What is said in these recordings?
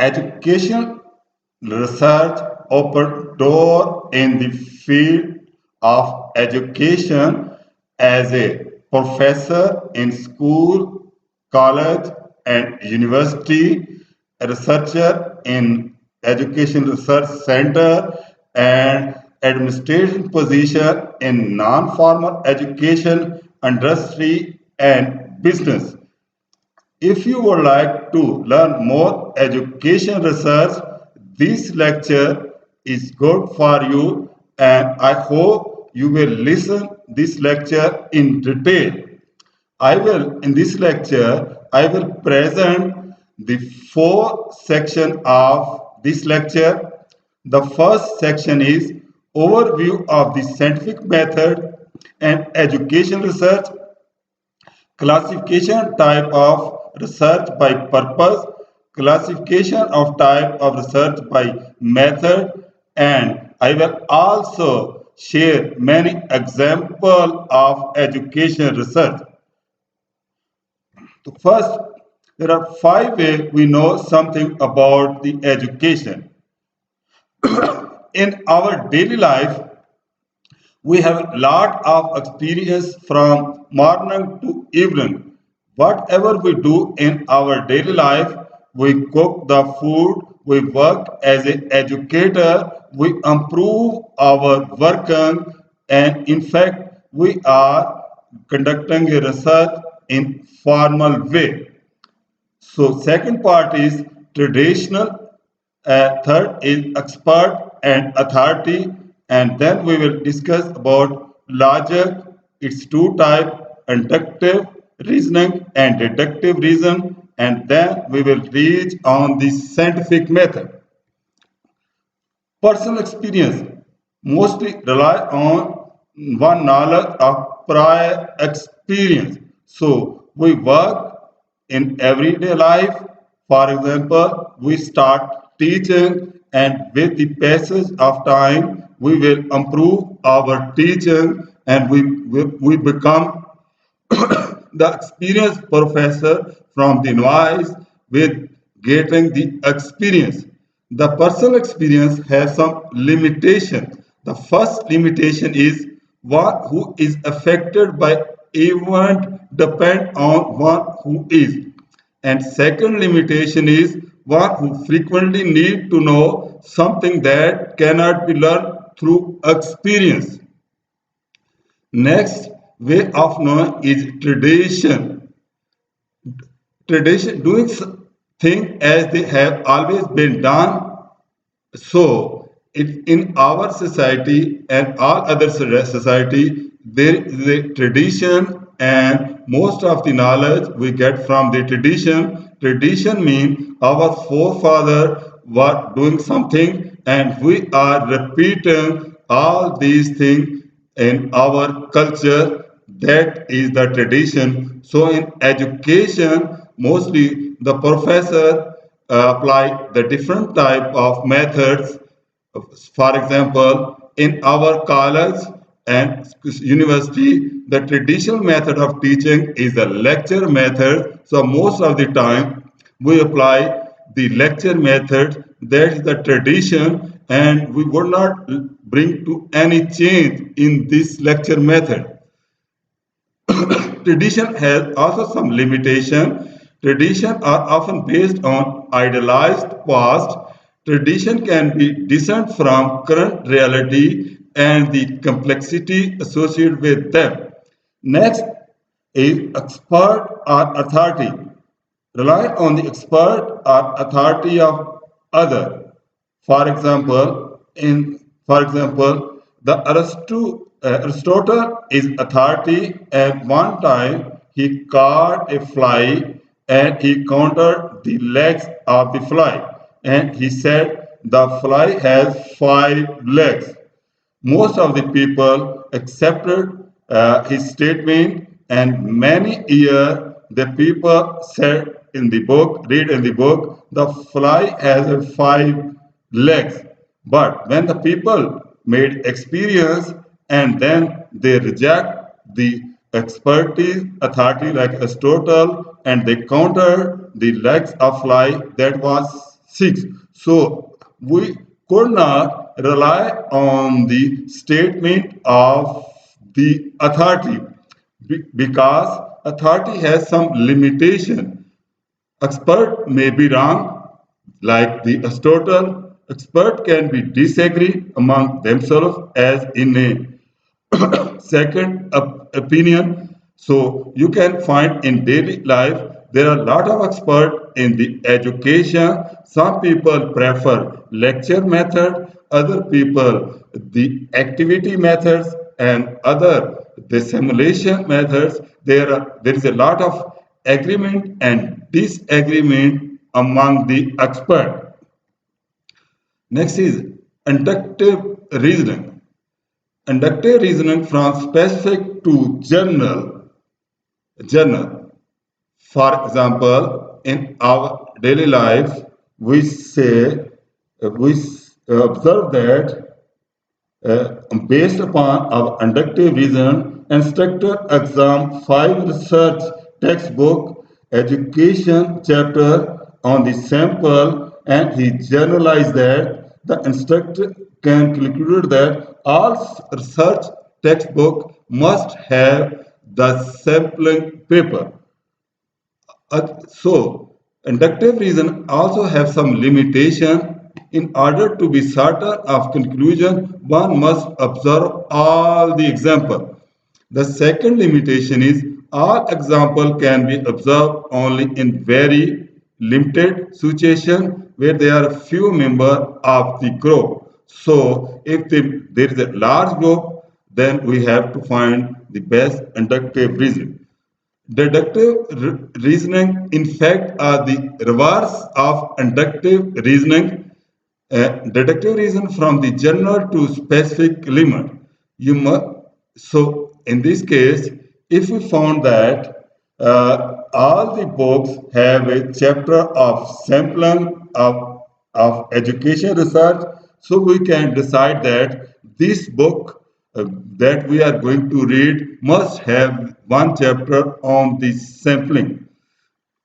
Education research opened door in the field of education as a professor in school, college, and university, a researcher in education research center, and administration position in non-formal education, industry, and business. If you would like to learn more education research, this lecture is good for you and I hope you will listen this lecture in detail. In this lecture, I will present the four section of this lecture. The first section is overview of the scientific method and education research, classification type of research by purpose, classification of type of research by method, and I will also share many examples of education research. First, there are five ways we know something about the education. In our daily life, we have a lot of experience from morning to evening. Whatever we do in our daily life, we cook the food, we work as an educator, we improve our working, and in fact, we are conducting a research in formal way. So second part is traditional, third is expert and authority, and then we will discuss about logic, its two type, inductive reasoning and deductive reason, and then we will reach on the scientific method. Personal experience mostly rely on one knowledge of prior experience. So we work in everyday life. For example, we start teaching, and with the passage of time, we will improve our teaching and we become the experienced professor from the noise with getting the experience. The personal experience has some limitation. The first limitation is one who is affected by event depend on one who is. And second limitation is one who frequently need to know something that cannot be learned through experience. Next way of knowing is tradition. Tradition doing things as they have always been done. So in our society and all other society, there is a tradition, and most of the knowledge we get from the tradition. Tradition means our forefather were doing something, and we are repeating all these things in our culture. That is the tradition. So in education, mostly the professor apply the different type of methods. For example, in our college and university, the traditional method of teaching is the lecture method. So most of the time we apply the lecture method. That is the tradition, and we would not bring to any change in this lecture method. Tradition has also some limitation. Tradition are often based on idealized past. Tradition can be distant from current reality and the complexity associated with them. Next is expert or authority. Rely on the expert or authority of other. For example, the Aristotle is authority. At one time, he caught a fly and he counted the legs of the fly, and he said the fly has five legs. Most of the people accepted his statement, and many years the people said in the book, read in the book, the fly has five legs. But when the people made experience and then they reject the expertise authority like Aristotle and they counter the legs of fly, that was Six. So we could not rely on the statement of the authority because authority has some limitation. Expert may be wrong, like the Aristotle. Expert can be disagree among themselves as in a second opinion. So you can find in daily life there are a lot of experts in the education. Some people prefer lecture method, other people the activity methods, and other the simulation methods. There is a lot of agreement and disagreement among the expert. Next is inductive reasoning. Inductive reasoning from specific to general. For example, in our daily life, we say we observe that based upon our inductive reason, instructor exam 5 research textbook education chapter on the sample, and he generalized that the instructor can conclude that all research textbook must have the sampling paper. So, inductive reason also have some limitation. In order to be certain of conclusion, one must observe all the example. The second limitation is all example can be observed only in very limited situation where there are few members of the group. So, if there is a large group, then we have to find the best inductive reason. Deductive reasoning, in fact, are the reverse of inductive reasoning. Deductive reason from the general to specific limit. You must, so in this case, if we found that all the books have a chapter of sampling of education research, so we can decide that this book that we are going to read must have one chapter on the sampling.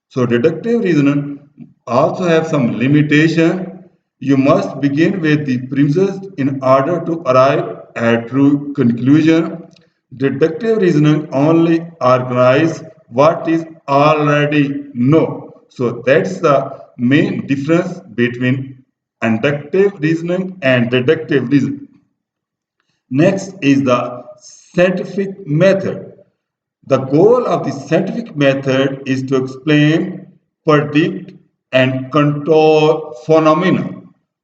So deductive reasoning also have some limitation. You must begin with the premises in order to arrive at true conclusion. Deductive reasoning only organize what is already known. So that's the main difference between inductive reasoning and deductive reasoning. Next is the scientific method. The goal of the scientific method is to explain, predict, and control phenomena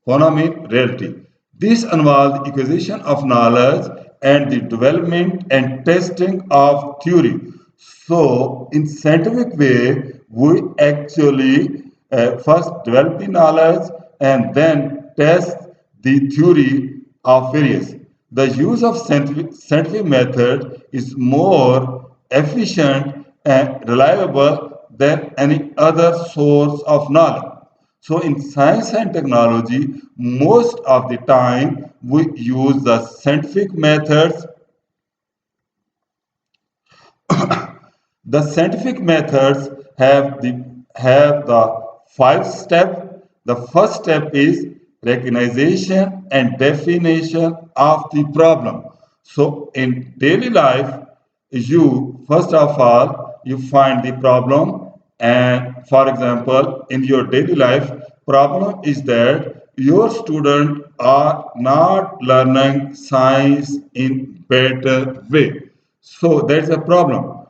reality. This involves the acquisition of knowledge and the development and testing of theory. So, in scientific way, we actually first develop the knowledge and then test the theory of various. The use of scientific method is more efficient and reliable than any other source of knowledge. So in science and technology, most of the time we use the scientific methods. The scientific methods have the 5 step. The first step is recognition and definition of the problem. So in daily life, you first of all you find the problem, and for example in your daily life problem is that your students are not learning science in better way, so that's a problem.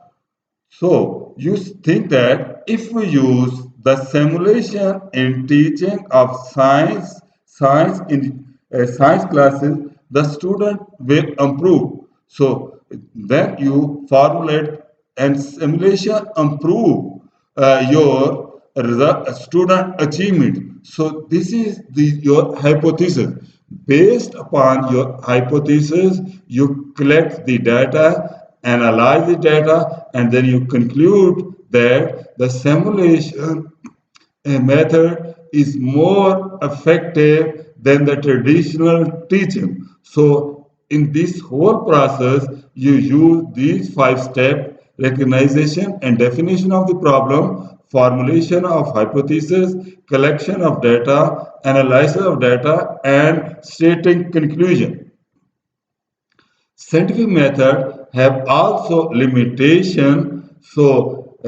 So you think that if we use the simulation in teaching of science in science classes, the student will improve. So then you formulate and simulation improve your student achievement. So this is your hypothesis. Based upon your hypothesis, you collect the data, analyze the data, and then you conclude that the simulation method is more effective than the traditional teaching. So in this whole process, you use these 5 steps: recognition and definition of the problem. formulation of hypotheses, collection of data, analysis of data, and stating conclusion. Scientific method have also limitation. So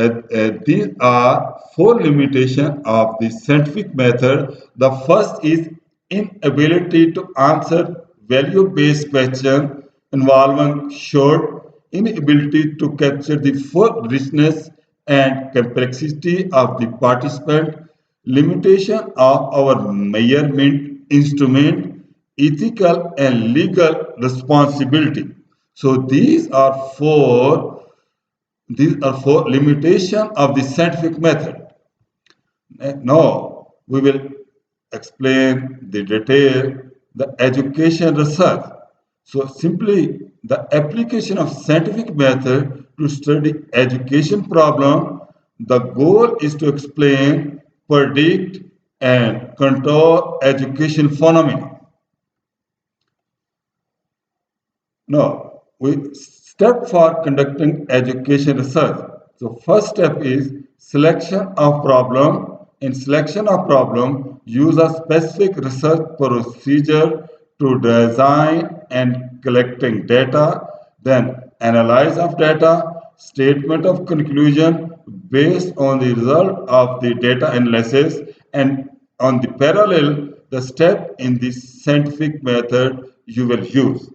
these are four limitations of the scientific method. The first is inability to answer value-based question involving short, inability to capture the full richness and complexity of the participant, limitation of our measurement instrument, ethical and legal responsibility. So these are four limitations of the scientific method. Now we will explain the detail the education research. So simply the application of scientific method to study education problem. The goal is to explain, predict, and control education phenomena. No, we step for conducting education research. So first step is selection of problem. In selection of problem, use a specific research procedure to design and collecting data, then analyze of data, statement of conclusion based on the result of the data analysis, and on the parallel, the step in the scientific method you will use.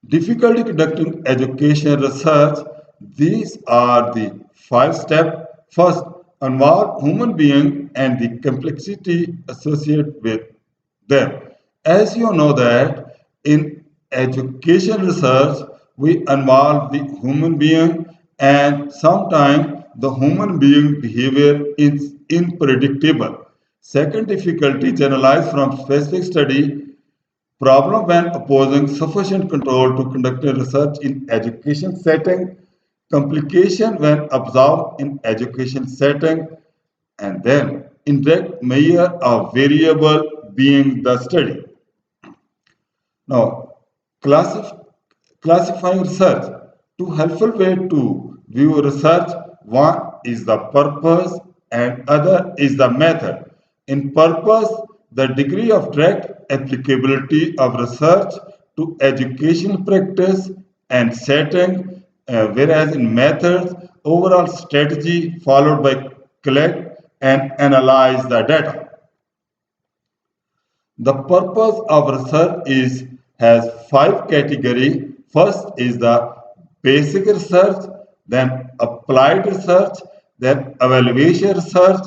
Difficulty conducting education research. These are the five steps. First, involve human being and the complexity associated with them. As you know that in education research, we involve the human being and sometimes the human being behavior is unpredictable. Second difficulty, generalized from specific study. Problem when opposing sufficient control to conduct research in education setting, complication when observed in education setting, and then indirect measure of variable being the study. Now, classif- classifying research. Two helpful way to view research. One is the purpose and other is the method. In purpose, the degree of direct applicability of research to educational practice and setting, whereas in methods, overall strategy followed by collect and analyze the data. The purpose of research is has five categories. First is the basic research, then applied research, then evaluation research,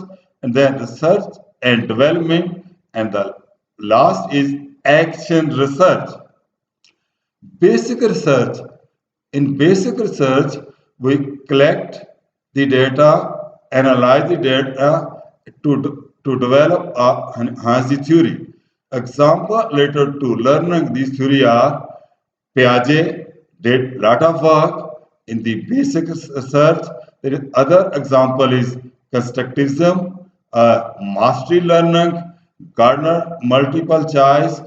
and then research and development, and the last is action research. Basic research. In basic research, we collect the data, analyze the data to develop a enhance the theory. Example related to learning these theory are Piaget did lot of work in the basic research. There is other example is constructivism, mastery learning, Gardner multiple choice,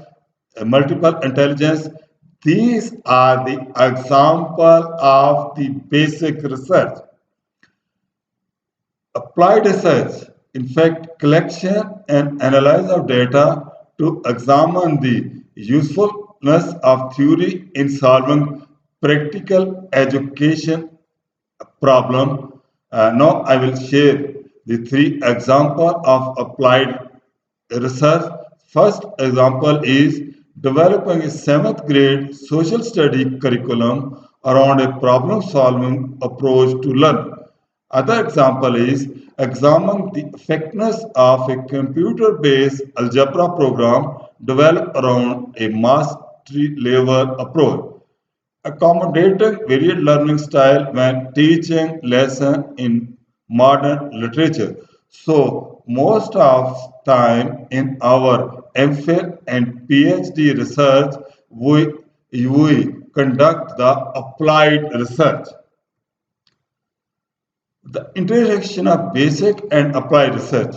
multiple intelligence. These are the example of the basic research. Applied research, in fact, collection and analysis of data to examine the usefulness of theory in solving practical education problem. Now I will share the three examples of applied research. First example is developing a seventh grade social study curriculum around a problem solving approach to learning. Other example is examine the effectiveness of a computer based algebra program developed around a mastery level approach, accommodating varied learning style when teaching lesson in modern literature. So most of time in our MPhil and PhD research, we conduct the applied research. The intersection of basic and applied research.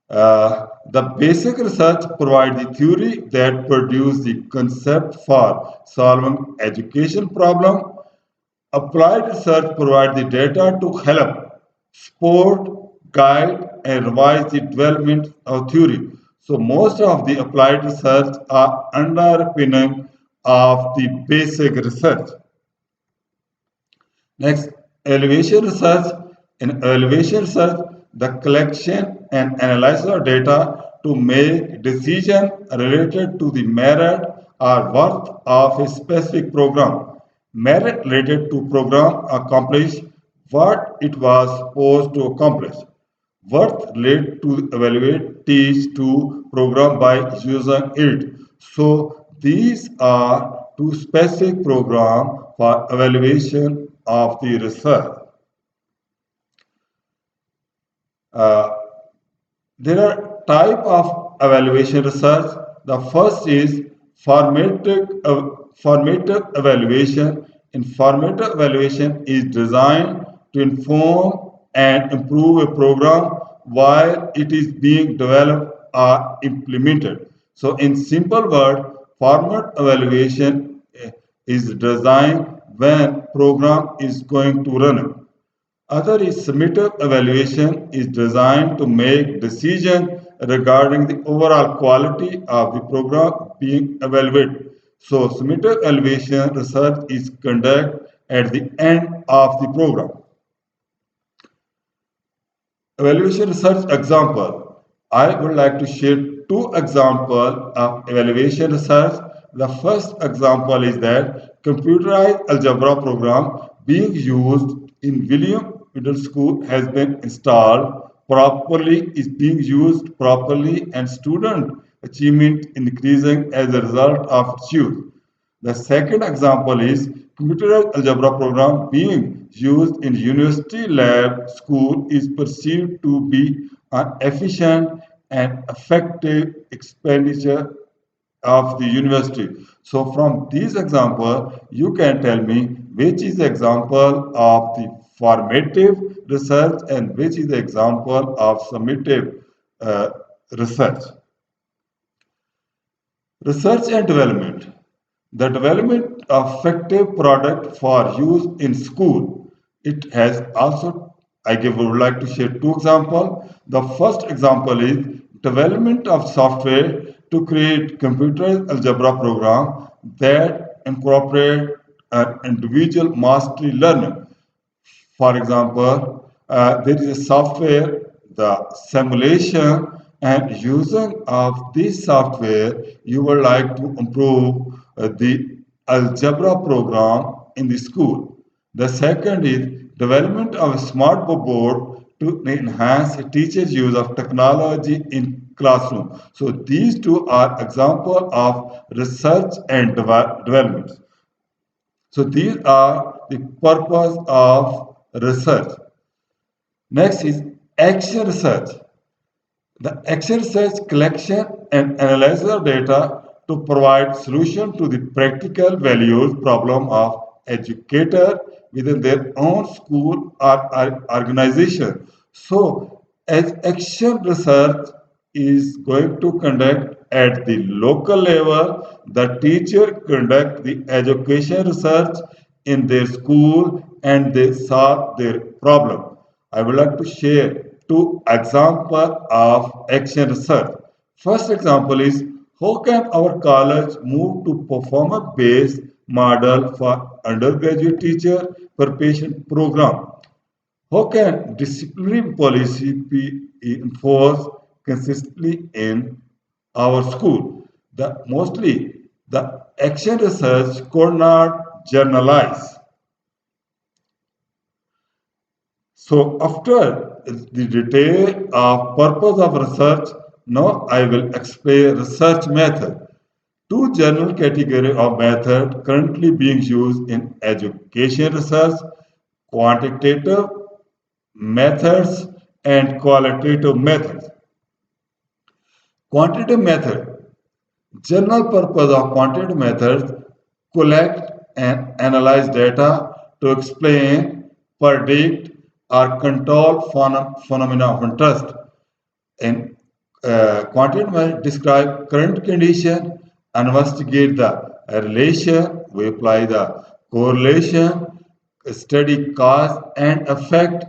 The basic research provides the theory that produce the concept for solving education problem. Applied research provides the data to help support, guide, and revise the development of theory. So most of the applied research are underpinning of the basic research. Next, elevation research. In elevation research, the collection and analysis of data to make decision related to the merit or worth of a specific program. Merit related to program accomplish what it was supposed to accomplish. Worth related to evaluate teach to program by using it. So these are two specific program for evaluation of the research. Uh, there are type of evaluation research. The first is formative evaluation. Formative evaluation is designed to inform and improve a program while it is being developed or implemented. So, in simple words, formative evaluation is designed when program is going to run. Other is summative evaluation is designed to make decisions regarding the overall quality of the program being evaluated. So summative evaluation research is conducted at the end of the program. Evaluation research example. I would like to share two examples of evaluation research. The first example is that computerized algebra program being used in William Middle School has been installed properly, is being used properly, and student achievement increasing as a result of its use. The second example is computer algebra program being used in university lab school is perceived to be an efficient and effective expenditure of the university. So from this example, you can tell me which is the example of the formative research and which is the example of summative uh, research. Research and development. The development of effective product for use in school. It has also, would like to share two examples. The first example is development of software to create computer algebra program that incorporate an individual mastery learning. For example, there is a software, the simulation, and using of this software, you would like to improve the algebra program in the school. The second is development of a smart board to enhance a teacher's use of technology in classroom. So these two are example of research and development. So these are the purpose of research. Next is action research. The action research collection and analysis of data to provide solution to the practical values problem of educator within their own school or organization. So as action research is going to conduct at the local level, the teacher conduct the education research in their school and they solve their problem. I would like to share two examples of action research. First example is how can our college move to performance-based model for undergraduate teacher preparation program? How can disciplinary policy be enforced consistently in our school? The action research could not generalize. So after the detail of purpose of research, now I will explain research method. Two general category of method currently being used in education research, quantitative methods and qualitative methods. Quantitative method. General purpose of quantitative methods collect and analyze data to explain, predict, or control phenomena of interest. And quantitative methods describe current condition, investigate the relation, we apply the correlation, study cause and effect.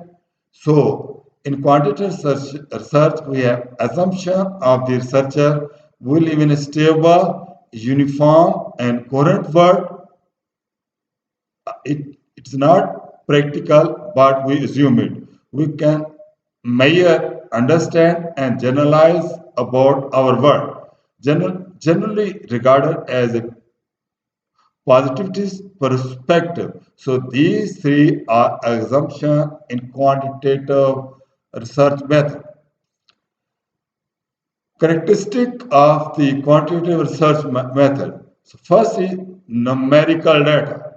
So, in quantitative research, we have assumption of the researcher will live in a stable, uniform, and coherent world. It's not practical, but we assume it. We can measure, understand, and generalize about our world, generally regarded as a positivist perspective. So these three are assumptions in quantitative research method. Characteristic of the quantitative research method. So first is numerical data.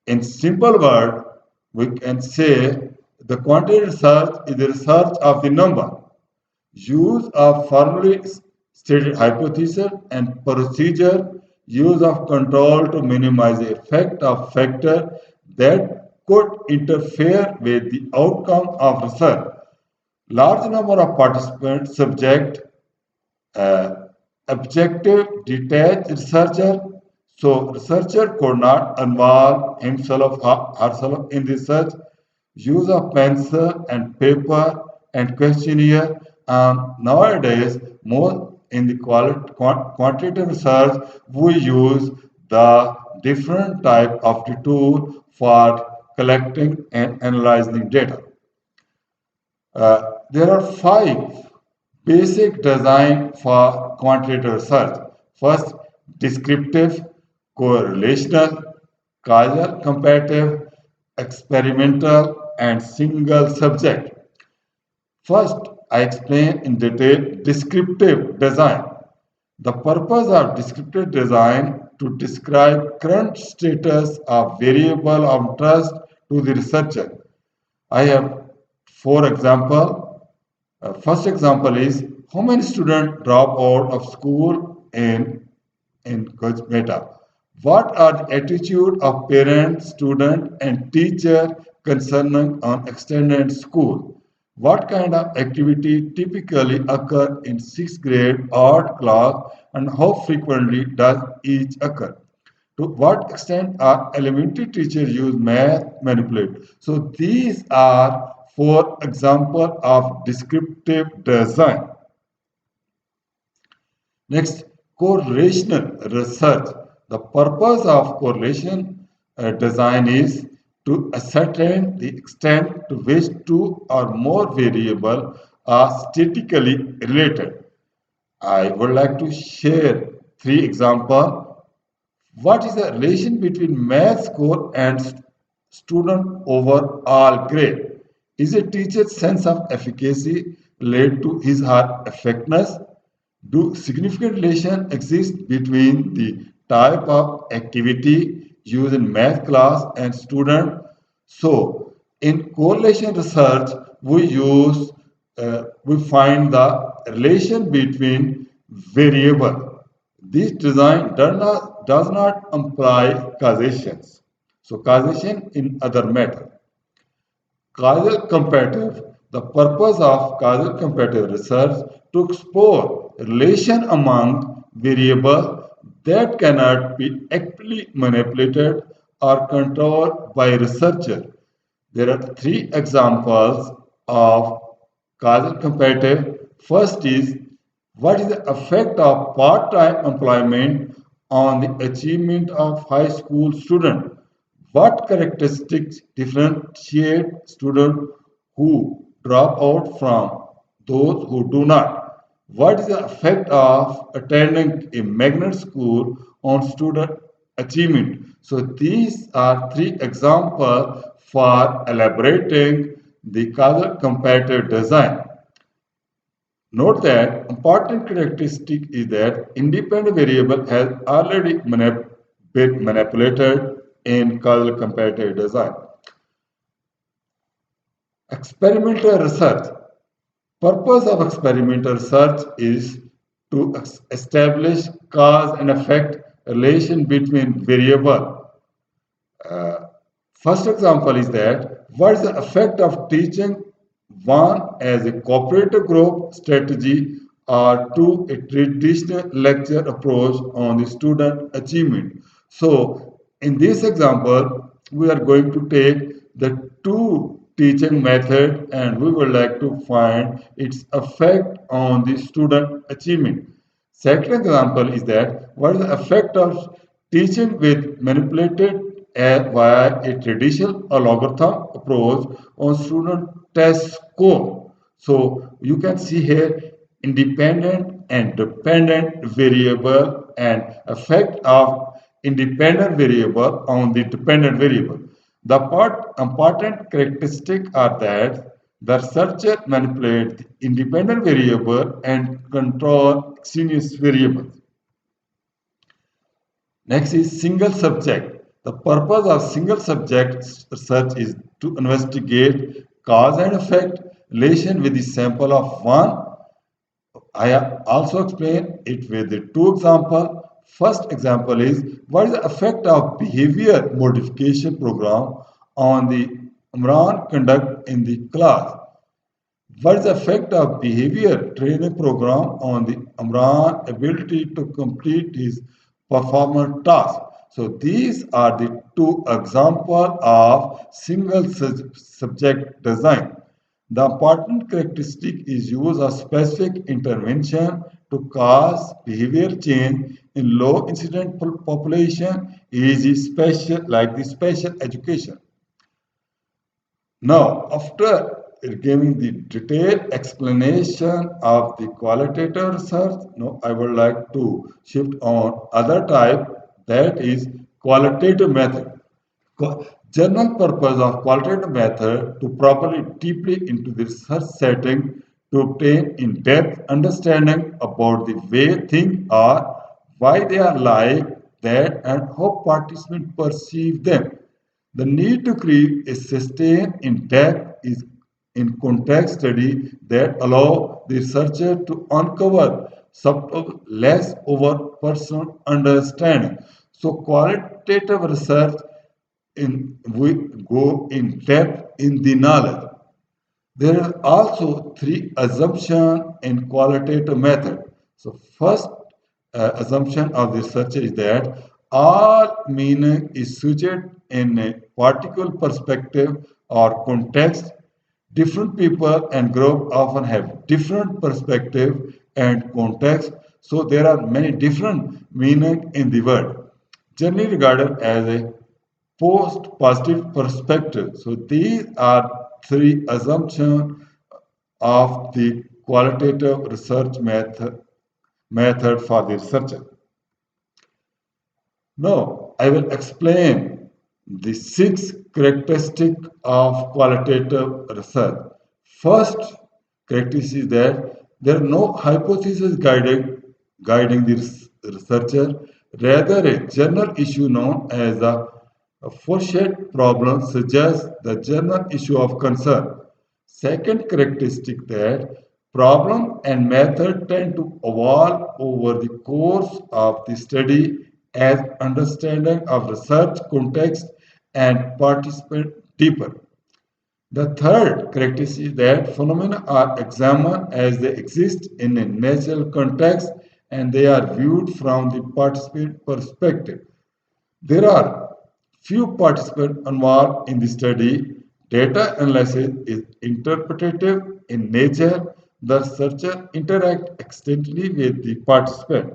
In simple word, we can say the quantitative research is the research of the number, use of formally stated hypothesis and procedure, use of control to minimize the effect of factor that could interfere with the outcome of research. Large number of participants subject uh, objective detached researcher. So researcher could not involve himself or herself in research. Use of pencil and paper and questionnaire. Nowadays, more in the quantitative research, we use the different type of the tool for collecting and analyzing data. There are five basic design for quantitative research. First, descriptive, correlational, causal comparative, experimental, and single subject. First, I explain in detail descriptive design. The purpose of descriptive design to describe current status of variable of interest to the researcher. I have four examples. First example is how many students drop out of school in Meta. What are the attitude of parents, student, and teacher concerning on extended school? What kind of activity typically occur in sixth grade art class and how frequently does each occur? To what extent are elementary teachers use math manipulate? So these are four examples of descriptive design. Next, correlational research. The purpose of correlation design is to ascertain the extent to which two or more variables are statistically related. I would like to share three examples. What is the relation between math score and student overall grade? Is a teacher's sense of efficacy related to his or her effectiveness? Do significant relation exist between the type of activity used in math class and student? So, in correlation research, we find the relation between variable. This design does not imply causations. So, causation in other matter. Causal comparative. The purpose of causal comparative research to explore relation among variables that cannot be actively manipulated or controlled by researcher. There are three examples of causal comparative. First is what is the effect of part-time employment on the achievement of high school student? What characteristics differentiate students who drop out from those who do not? What is the effect of attending a magnet school on student achievement? So these are three examples for elaborating the causal comparative design. Note that important characteristic is that independent variable has already been manipulated in causal comparative design. Experimental research. Purpose of experimental research is to establish cause and effect relation between variable. Uh, First example is that what is the effect of teaching one as a cooperative group strategy or two a traditional lecture approach on the student achievement. So in this example, we are going to take the two teaching method and we would like to find its effect on the student achievement. Second example is that what is the effect of teaching with manipulated via a traditional algorithm approach on student test score. So you can see here independent and dependent variable and effect of independent variable on the dependent variable. The important characteristics are that the researcher manipulates the independent variable and control extraneous variables. Next is single subject. The purpose of single subject research is to investigate cause and effect relation with the sample of one. I also explain it with the two example. First example is what is the effect of behavior modification program on the Imran conduct in the class. What is the effect of behavior training program on the Imran ability to complete his performance task? So these are the two examples of single subject design. The important characteristic is use of specific intervention to cause behavior change in low incident population, e.g. special like the special education. Now, after giving the detailed explanation of the qualitative research, now I would like to shift on other type, that is qualitative method. General purpose of qualitative method to properly deeply into the research setting to obtain in-depth understanding about the way things are, why they are like that, and how participants perceive them. The need to create a sustained in-depth is in context study that allow the researcher to uncover subtle less over personal understanding. So qualitative research we go in depth in the knowledge. There are also three assumptions in qualitative method. So first assumption of the researcher is that all meaning is suited in a particular perspective or context. Different people and group often have different perspective and context. So there are many different meaning in the word, generally regarded as a post positive perspective. So these are three assumptions of the qualitative research method for the researcher. Now I will explain the six characteristics of qualitative research. First characteristic is that there are no hypotheses guiding the researcher, rather a general issue known as the foreshadow problem suggests the general issue of concern. Second characteristic that problem and method tend to evolve over the course of the study as understanding of research context and participant deeper. The third characteristic is that phenomena are examined as they exist in a natural context and they are viewed from the participant perspective. There are few participants involved in the study. Data analysis is interpretative in nature. The researcher interacts extensively with the participant.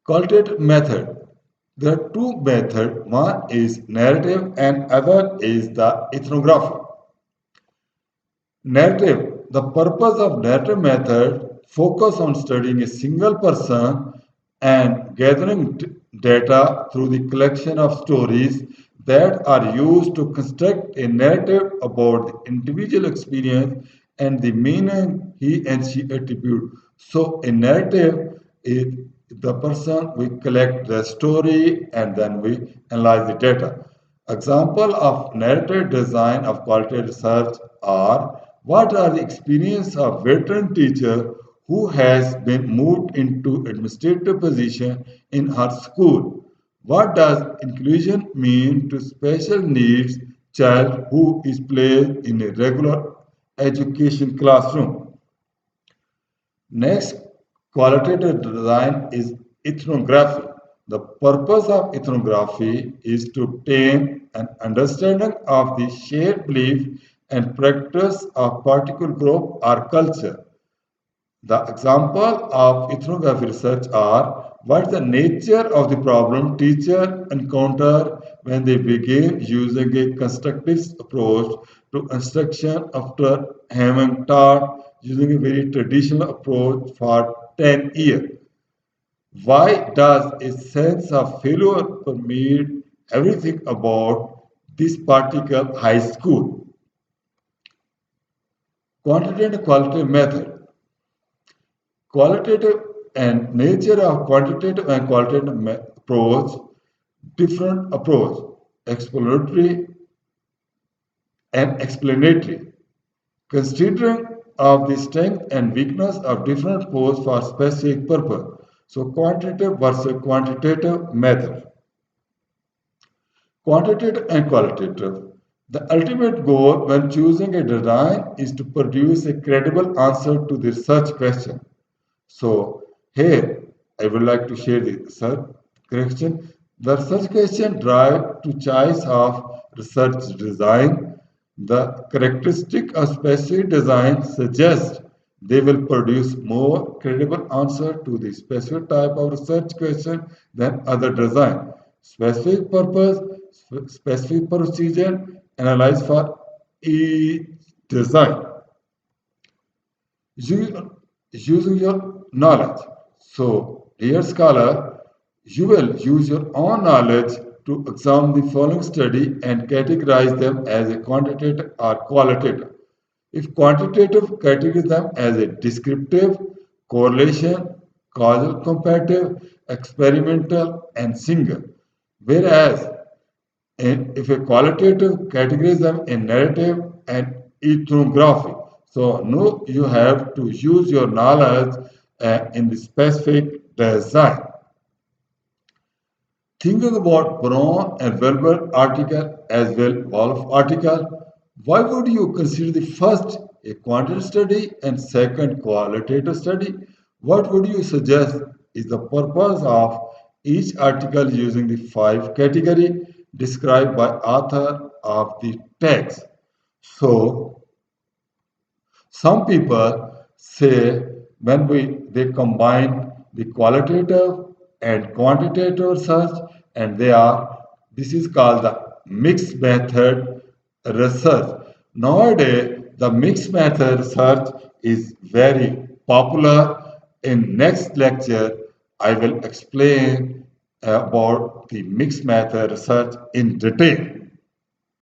Qualitative method. There are two methods. One is narrative and other is the ethnography. Narrative. The purpose of narrative method focus on studying a single person and gathering data through the collection of stories that are used to construct a narrative about the individual experience and the meaning he and she attribute. So a narrative is the person we collect the story and then we analyze the data. Example of narrative design of qualitative research are what are the experience of veteran teacher who has been moved into administrative position in her school? What does inclusion mean to special needs child who is placed in a regular education classroom? Next, qualitative design is ethnography. The purpose of ethnography is to obtain an understanding of the shared belief and practice of particular group or culture. The example of ethnography research are what is the nature of the problem teacher encounter when they begin using a constructivist approach to instruction after having taught using a very traditional approach for 10 years. Why does a sense of failure permeate everything about this particular high school? Quantitative and qualitative method. Qualitative and nature of quantitative and qualitative approach, different approach, exploratory and explanatory, considering of the strength and weakness of different approach for specific purpose. So quantitative versus quantitative method. Quantitative and qualitative. The ultimate goal when choosing a design is to produce a credible answer to the research question. So here I would like to share the research question. The research question drive to choice of research design. The characteristic of specific design suggests they will produce more credible answer to the specific type of research question than other design. Specific purpose, specific procedure, analyze for each design. Using your knowledge. So, dear scholar, you will use your own knowledge to examine the following study and categorize them as a quantitative or qualitative. If quantitative, categorize them as a descriptive, correlation, causal comparative, experimental, and single. Whereas and if a qualitative categories them in narrative and ethnography. So no, you have to use your knowledge in the specific design. Thinking about Brown and Wilbur article as well, Wolf article, why would you consider the first a quantitative study and second qualitative study? What would you suggest is the purpose of each article using the five category described by author of the text? So some people say when they combine the qualitative and quantitative research and they are this is called the mixed method research. Nowadays the mixed method research is very popular. In next lecture I will explain about the mixed method research in detail.